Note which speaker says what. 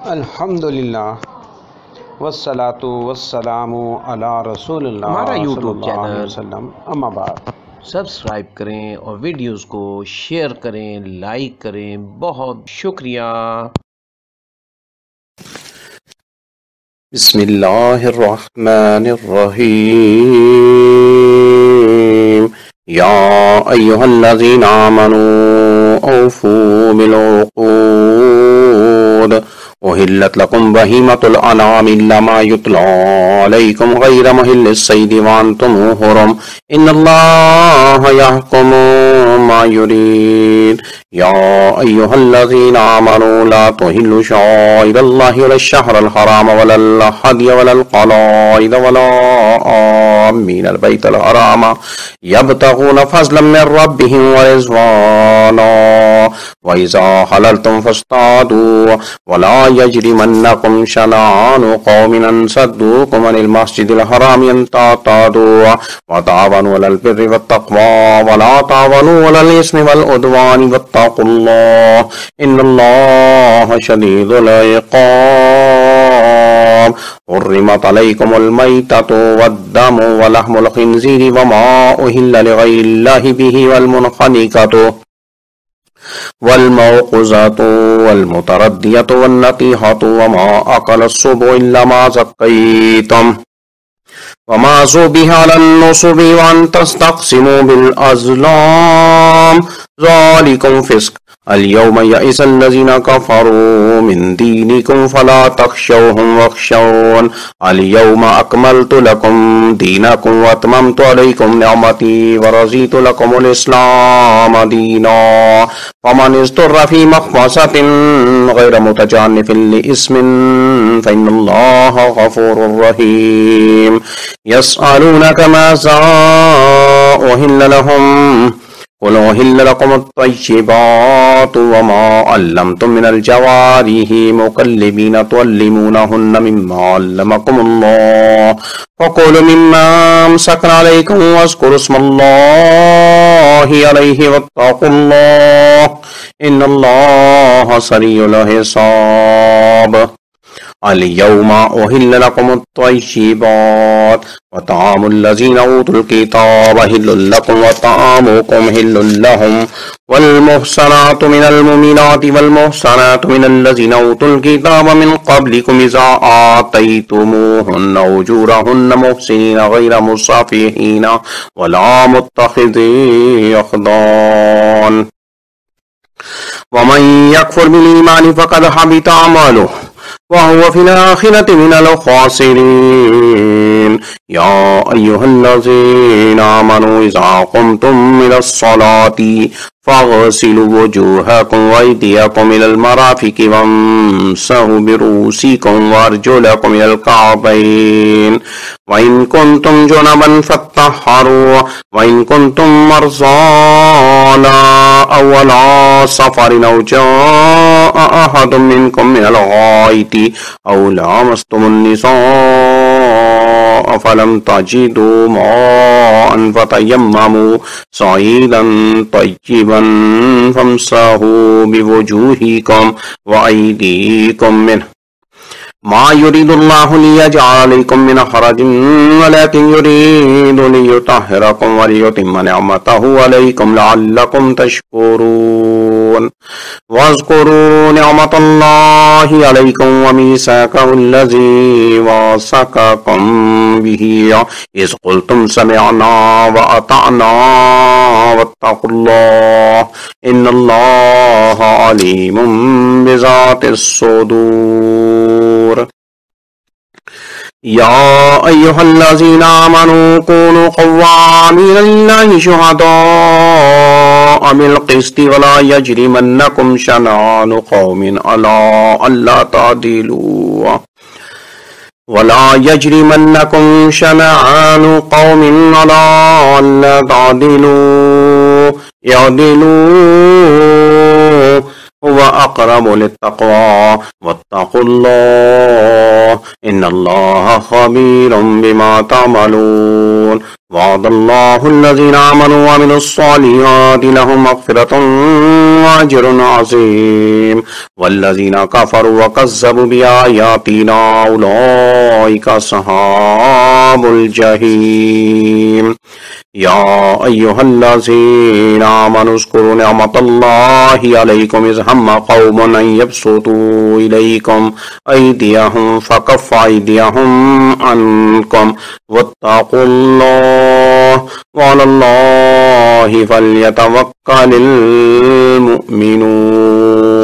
Speaker 1: अल्हम्दुलिल्लाह वस्सलातु वस्सलामु अला रसूलिल्लाह
Speaker 2: हमारा यूट्यूब
Speaker 1: सल्लल्लाहु अलैहि
Speaker 2: चैनल
Speaker 1: वसल्लम अम्मा बाद।
Speaker 2: सब्सक्राइब करें और वीडियोस को शेयर करें, लाइक करें। बहुत शुक्रिया।
Speaker 3: बिस्मिल्लाहिर्रहमानिर्रहीम। या अय्युहल्लज़ीना आमनू औफू बिल उक़ूद उहिल्लत लकुम बहीमतुल अनाम इल्ला मा युतला अलैकुम गैर मुहिल्लिस सैदि व अंतुम हुरुम इन्नल्लाहा यहकुमु मा युरीद। या अय्युहल्लज़ीना आमनू ला तुहिल्लु शाइरल्लाहि वलश्शहरल हराम वलल हदिय वलल क़लाइद वला आमीनल बैतल हराम यब्तगून फज़लन मिन रब्बिहिम व रिज़वाना व इज़ा हलल्तुम फस्तादू वला यजरिमन्नकुम शनआनु क़ौमिन अन सद्दूकुम अनिल मस्जिदिल हराम अन तअतदू व तावनु अलल बिर्रि वत्तक़वा वला तावनु अलल इस्मि वल उद्वानि वत्तक़ुल्लाह इन्नल्लाहा शदीदुल इक़ाब। हुर्रिमत अलैकुमुल मैततु वद्दमु व लहमुल खिंज़ीरि व मा उहिल्ल लिग़ैरिल्लाहि बिहि वल मुनख़निक़तु वल मौक़ूज़तु वल मुतरद्दियतु वन नतीहतु व मा अकलस सुबु इल्ला मा ज़क्कैतुम व मा ज़ुबिहा अलन नुसुबि व अन तस्तक़सिमू बिल अज़लाम ज़ालिकुम फ़िस्क़। अल-यौम यइसल्लज़ीना कफ़रू मिन दीनिकुम फला तख़शौहुम वख़शौन अल-यौम अकमलतु लकुम दीनकुम व अतममतु अलैकुम निअमती व रज़ीतु लकुमुल इस्लाम दीना फमन इज़्तुर्रा फ़ी मख़मसतिन ग़ैर मुतजान्निफ़िन लिइस्मिन फ़इन्नल्लाहा गफ़ूरुर रहीम। यसअलूनका माज़ा उहिल्ल लहुम क़ुल उहिल्ल लकुमुत तय्यिबातु व मा अल्लमतुम मिनल जवारिहि मुकल्लिबीना तुअल्लिमूनहुन्ना मिम्मा अल्लमकुमुल्लाह फ़कुलू मिम्मा अमसकना अलैकुम वज़्कुरू इस्मल्लाहि अलैहि वत्तक़ुल्लाह इन्नल्लाहा सरीउल हिसाब। अल-यौमा उहिल्ल लकुमुत तय्यिबात व ताअमुल लज़ीना ऊतुल किताब हिल्लुल लकुम व ताअमुकुम हिल्लुल लहुम वल मुहसनातु मिनल मुमिनाति वल मुहसनातु मिनल लज़ीना ऊतुल किताब मिन क़ब्लिकुम इज़ा आतयतुमूहुन्ना उजूरहुन्ना मुहसिनीना गैर मुसाफ़िहीना वला मुत्तख़िज़ी अख़दान व मन यकफ़ुर बिल ईमानि फ़क़द हबित अमलुहु वहुव फ़िल आख़िरति मिनल ख़ासिरीन। या अय्युहल्लज़ीना आमनू इज़ा क़ुमतुम इलस सलाति फ़ग़सिलू वुजूहकुम व अयदियकुम इलल मराफ़िक़ि वम्सहू बिरुऊसिकुम व अर्जुलकुम इलल कअबैन व इन कुंतुम जुनबन फ़त्तहहारू व इन कुंतुम मर्ज़ा अव अला सफ़रिन अव जाअ अहदुम मिनकुम मिनल गाइति अव लामस्तुमुन निसाअ फ़लम तजिदू माअन फ़तयम्ममू सईदन तय्यिबन फ़म्सहू बिवुजूहिकुम व अयदीकुम मिन्हु मा युरीदुल्लाहु लियजअल अलैकुम मिन हरजिन वलाकिन युरीदु लियुतहिरकुम व लियुतिम्म निअमतहु अलैकुम लअल्लकुम तशकुरून। वज़्कुरू निअमतल्लाहि अलैकुम व मीसाकहुल्लज़ी वासक़कुम बिही इज़ क़ुल्तुम समिअना व अतअना वत्तक़ुल्लाह इन्नल्लाहा अलीमुम बिज़ातिस सुदूर। या अय्युहल्लज़ीना आमनू कूनू क़व्वामीन लिल्लाहि शुहदाअ बिल क़िस्ति वला यजरिमन्नकुम शनआनु क़ौमिन अला अल्ला तादिलू वला यजरिमन्नकुम शनआनु क़ौमिन अला अल्ला तादिलू यअदिलू हुवा अक़रबु लित्तक़वा वत्तक़ुल्लाह इन्नल्लाह ख़बीरुम बिमा तअमलून। वअदल्लाहुल्लज़ीना आमनू व अमिलुस्सालिहाति लहुम मग़फ़िरतुन व अज्रुन अज़ीम वल्लज़ीना कफ़रू व कज़्ज़बू बिआयातिना उलाइका अस्हाबुल जहीम। या अय्युहल्लज़ीना आमनू उज़्कुरू निअमतल्लाहि अलैकुम इज़ हम्मा क़ौमुन अन यबसुतू इलैकुम अयदियहुम फ़कफ़्फ़ अयदियहुम अन्कुम वत्तक़ुल्लाह व अलल्लाहि फ़ल्यतवक्कलिल मुअ्मिनून।